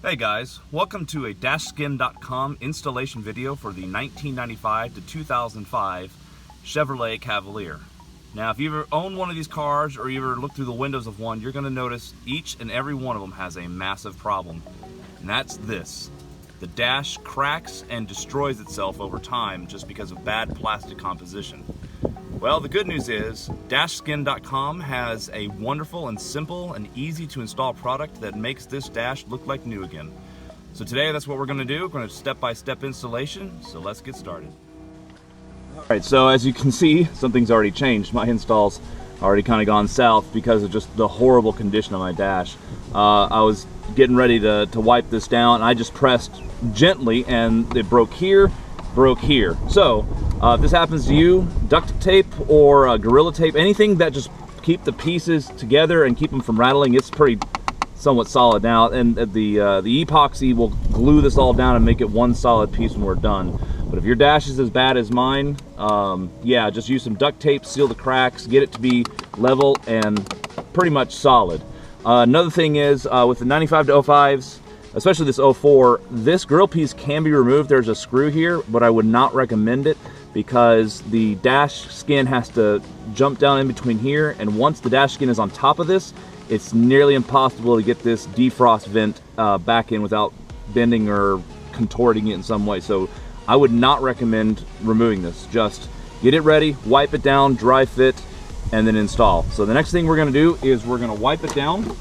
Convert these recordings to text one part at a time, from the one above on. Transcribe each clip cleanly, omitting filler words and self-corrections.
Hey guys, welcome to a DashSkin.com installation video for the 1995 to 2005 Chevrolet Cavalier. Now if you've ever owned one of these cars or you ever looked through the windows of one, you're going to notice each and every one of them has a massive problem. And that's this. The dash cracks and destroys itself over time just because of bad plastic composition. Well, the good news is DashSkin.com has a wonderful and simple and easy to install product that makes this dash look like new again. So today that's what we're going to do. We're going to step-by-step installation, so let's get started. Alright, so as you can see, something's already changed. My install's already kind of gone south because of just the horrible condition of my dash. I was getting ready to wipe this down, and I just pressed gently and it broke here, broke here. So if this happens to you, duct tape or Gorilla Tape, anything that just keep the pieces together and keep them from rattling, it's pretty somewhat solid now, and the epoxy will glue this all down and make it one solid piece when we're done. But if your dash is as bad as mine, yeah, just use some duct tape, seal the cracks, get it to be level and pretty much solid. Another thing is with the 95 to 05s, especially this 04, this grill piece can be removed. There's a screw here, but I would not recommend it because the dash skin has to jump down in between here, and once the dash skin is on top of this, it's nearly impossible to get this defrost vent back in without bending or contorting it in some way. So I would not recommend removing this. Just get it ready, wipe it down, dry fit, and then install. So the next thing we're gonna do is we're gonna wipe it down.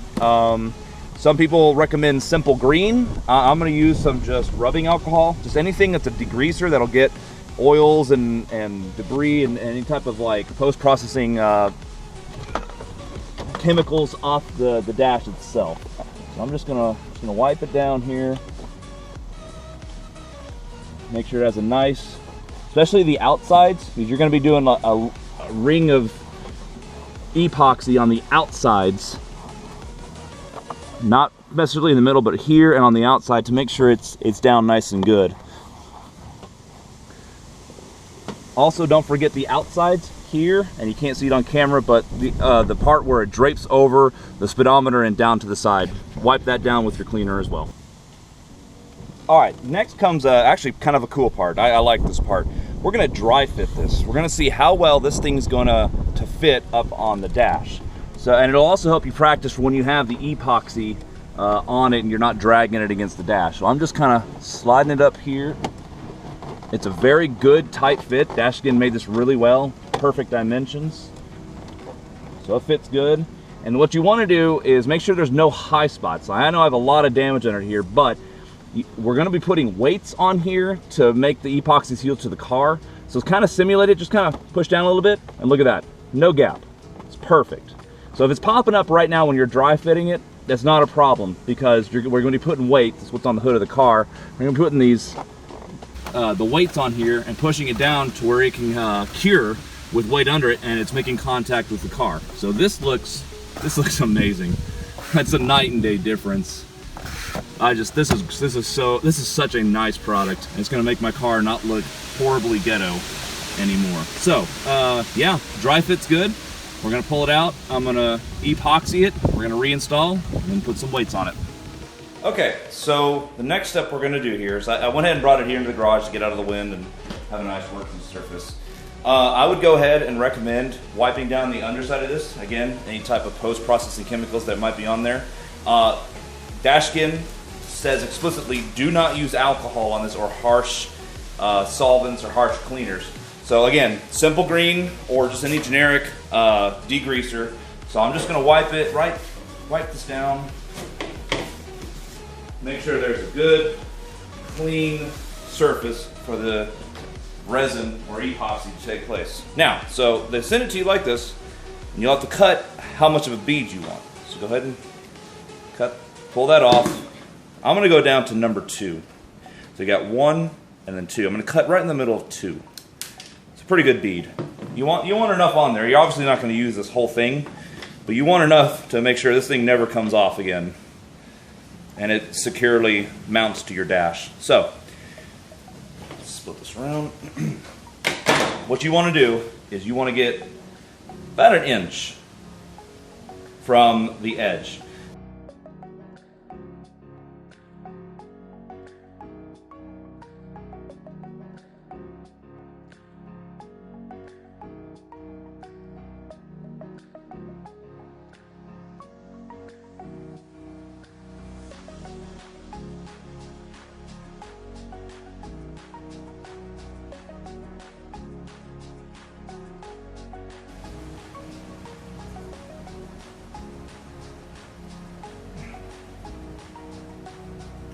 Some people recommend simple green. I'm gonna use some just rubbing alcohol, just anything that's a degreaser that'll get oils and debris and any type of like post-processing chemicals off the dash itself. So I'm just gonna wipe it down here. Make sure it has a nice, especially the outsides, because you're gonna be doing a ring of epoxy on the outsides. Not necessarily in the middle, but here and on the outside to make sure it's down nice and good. Also, don't forget the outsides here, and you can't see it on camera, but the part where it drapes over the speedometer and down to the side. Wipe that down with your cleaner as well. All right, next comes actually kind of a cool part. I like this part. We're gonna dry fit this. We're gonna see how well this thing's gonna fit up on the dash. So, and it'll also help you practice for when you have the epoxy on it and you're not dragging it against the dash. So I'm just kind of sliding it up here. It's a very good tight fit. DashSkin made this really well, perfect dimensions. So it fits good. And what you want to do is make sure there's no high spots. I know I have a lot of damage under here, but we're going to be putting weights on here to make the epoxy seal to the car. So it's kind of simulated. Just kind of push down a little bit and look at that. No gap. It's perfect. So if it's popping up right now when you're dry fitting it, that's not a problem because we're going to be putting weight. That's what's on the hood of the car. We're going to be putting these the weights on here and pushing it down to where it can cure with weight under it, and it's making contact with the car. So this looks amazing. That's a night and day difference. This is such a nice product. It's going to make my car not look horribly ghetto anymore. So yeah, dry fit's good. We're gonna pull it out. I'm gonna epoxy it. We're gonna reinstall and then put some weights on it. Okay, so the next step we're gonna do here is I went ahead and brought it here into the garage to get out of the wind and have a nice working surface. I would go ahead and recommend wiping down the underside of this. Again, any type of post-processing chemicals that might be on there. DashSkin says explicitly, do not use alcohol on this or harsh solvents or harsh cleaners. So again, simple green or just any generic degreaser. So I'm just gonna wipe this down. Make sure there's a good, clean surface for the resin or epoxy to take place. Now, so they send it to you like this, and you'll have to cut how much of a bead you want. So go ahead and pull that off. I'm gonna go down to number 2. So you got 1 and then 2. I'm gonna cut right in the middle of 2. Pretty good bead. You want enough on there. You're obviously not going to use this whole thing, but you want enough to make sure this thing never comes off again and it securely mounts to your dash. So let's split this around. What you want to do is you want to get about 1 inch from the edge.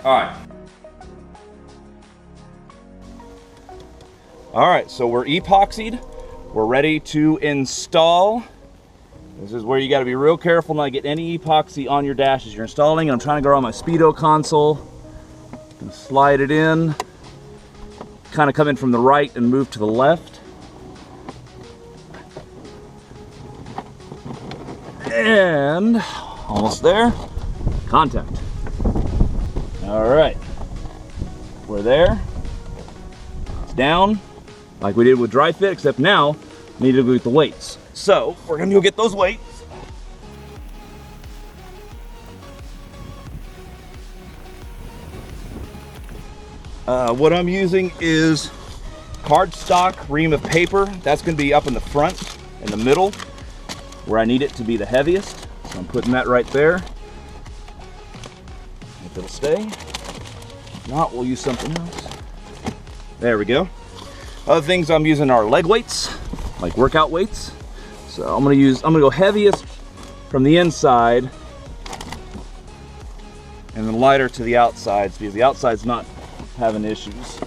All right, so we're epoxied. We're ready to install. This is where you gotta be real careful not to get any epoxy on your dash as you're installing. I'm trying to go on my Speedo console and slide it in. Kind of come in from the right and move to the left. And almost there. Contact. All right, we're there. It's down like we did with dry fit, except now we need to go get the weights. So we're gonna go get those weights. What I'm using is cardstock ream of paper. That's gonna be up in the front, in the middle, where I need it to be the heaviest. So I'm putting that right there. If it'll stay. If not, we'll use something else. There we go. Other things I'm using are leg weights, like workout weights. So I'm gonna go heaviest from the inside and then lighter to the outsides because the outside's not having issues.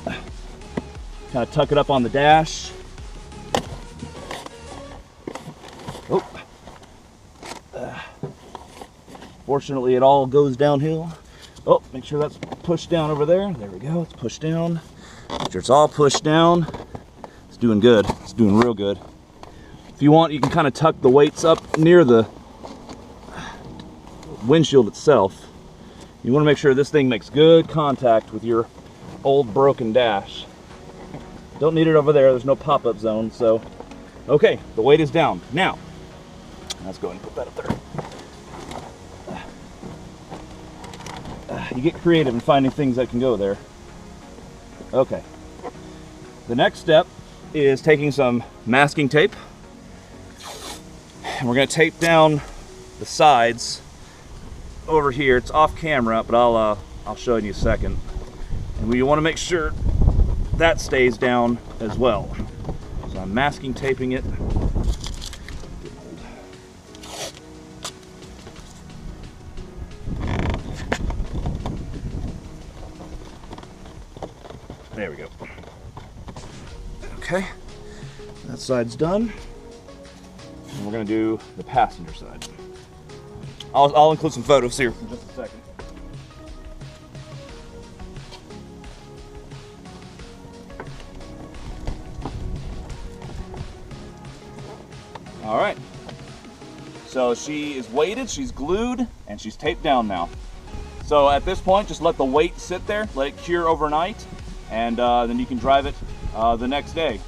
Kind of tuck it up on the dash. Oh. Fortunately, it all goes downhill. Oh, make sure that's pushed down over there. There we go, it's pushed down. Make sure it's all pushed down. It's doing good, it's doing real good. If you want, you can kind of tuck the weights up near the windshield itself. You want to make sure this thing makes good contact with your old broken dash. Don't need it over there, there's no pop-up zone, so. Okay, the weight is down. Now, let's go ahead and put that up there. You get creative in finding things that can go there. Okay. The next step is taking some masking tape. And we're going to tape down the sides over here. It's off camera, but I'll show you in a second. And we want to make sure that stays down as well. So I'm masking taping it. There we go. Okay, that side's done. And we're gonna do the passenger side. I'll include some photos here in just a second. All right, so she is weighted, she's glued, and she's taped down now. So at this point, just let the weight sit there, let it cure overnight, and then you can drive it the next day.